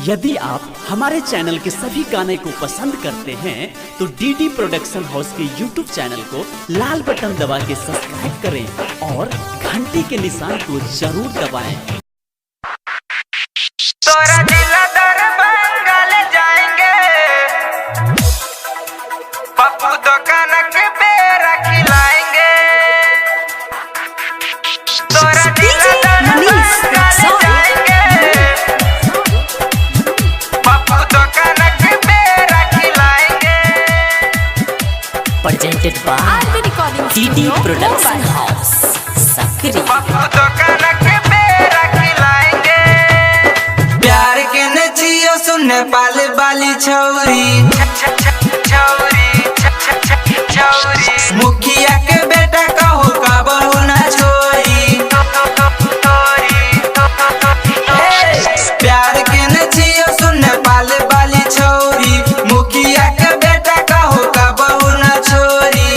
यदि आप हमारे चैनल के सभी गाने को पसंद करते हैं तो डीडी प्रोडक्शन हाउस के यूट्यूब चैनल को लाल बटन दबा के सब्सक्राइब करें और घंटी के निशान को जरूर दबाएं। तोरा जिला दरभंगा ले जाएंगे, पप्पू दुकान के बेरा खिलाएंगे। तोरा जिला दरभंगा ले जाएंगे, पप्पू दुकान के बेरा खिलाएंगे। Presented by DD production house Sakri. Pappu दुकान के बेरा खिलाएंगे। प्यार के नचियो सुन नेपाल वाली छौरी, छौरी मुखिया के बेटा कहो का बहू ना छोरी। प्यार के नचियो सुन नेपाल वाली छौरी, मुखिया के बेटा कहो का बहू ना छोरी।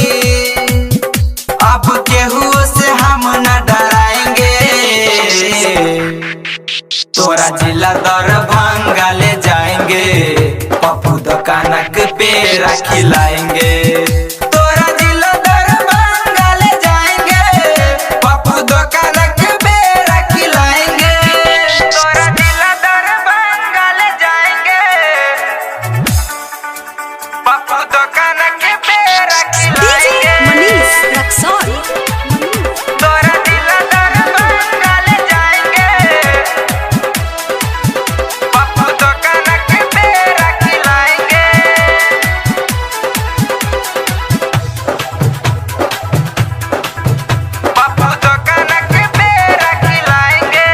अब केहू से हम न डराएंगे, तोरा जिला दरभंगा ले जाएंगे, पप्पू दुकान के पेड़ा खिलाएंगे। तोरा जिला दरभंगा ले जाएंगे, पप्पू दुकान के पेड़ा खिलाएंगे। तोरा जिला दरभंगा ले जाएंगे, पप्पू दुकान के पेड़ा खिलाएंगे। तोरा जिला दरभंगा ले जाएंगे, पप्पू दुकान के पेड़ा खिलाएंगे। पप्पू दुकान के पेड़ा खिलाएंगे।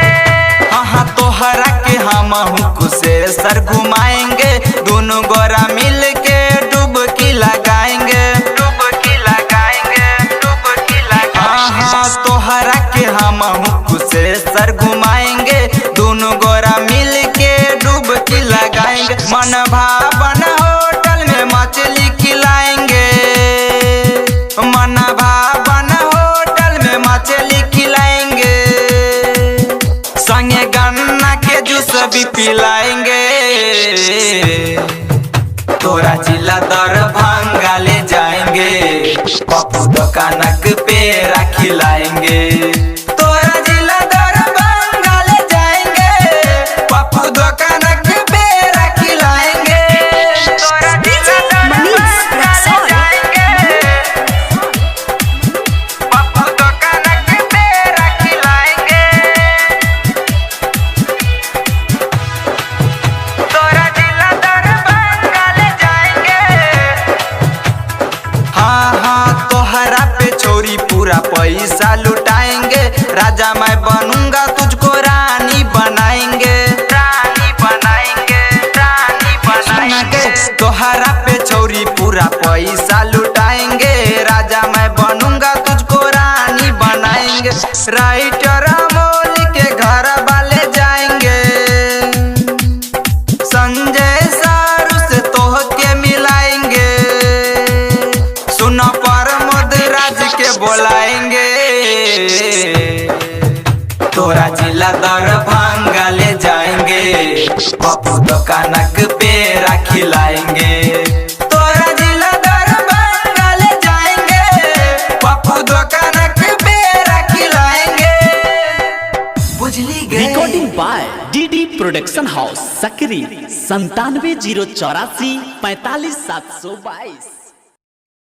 हाँ तोहरा के हम कुशेश्वर घुमाएंगे, दोनों गोरा मिल के डुबकी लगाएंगे, डुबकी लगाएंगे, डुबकी लगाएंगे। हाँ तोहरा के हम कुशेश्वर घुमाएंगे, दोनों गोरा मिल के डुबकी लगाएंगे। मन भावन होटल में मछली खिलाएंगे, मन भावन होटल में मछली खिलाएंगे। संगे गन्ना के जूस भी पिलाएंगे। तोरा जिला दरभंगा ले जाएंगे, पप्पू दुकान के पेड़ा खिलाएंगे। तोरा जिला दरभंगा ले जाएंगे, पप्पू दुकान के पेड़ा खिलाएंगे। तोरा जिला दरभंगा ले जाएंगे, पप्पू दुकान के पेड़ा खिलाएंगे। तोरा जिला दरभंगा ले जाएंगे। हाँ तोहरा पे छोरी पूरा पैसा लुटाएंगे, राजा मैं बनूंगा तुझको रानी बनाएंगे, रानी बनाएंगे, रानी बनाएंगे। तोहरा पे छोरी पूरा पैसा लुटाएंगे, राजा मैं बनूंगा तुझको रानी बनाएंगे। राइटर अमोल के घर वाले जाएंगे, संजय सारू से तोह के मिलाएंगे। सुना प्रमोद राज के बोलाएंगे। तोरा जिला दरभंगा ले जाएंगे, पप्पू दुकान के पेड़ा खिलाएंगे। तोरा जिला दरभंगा ले जाएंगे, पप्पू दुकान के पेड़ा खिलाएंगे। बुझली गई। Recording by DD production house Sakri 97 084 45 722।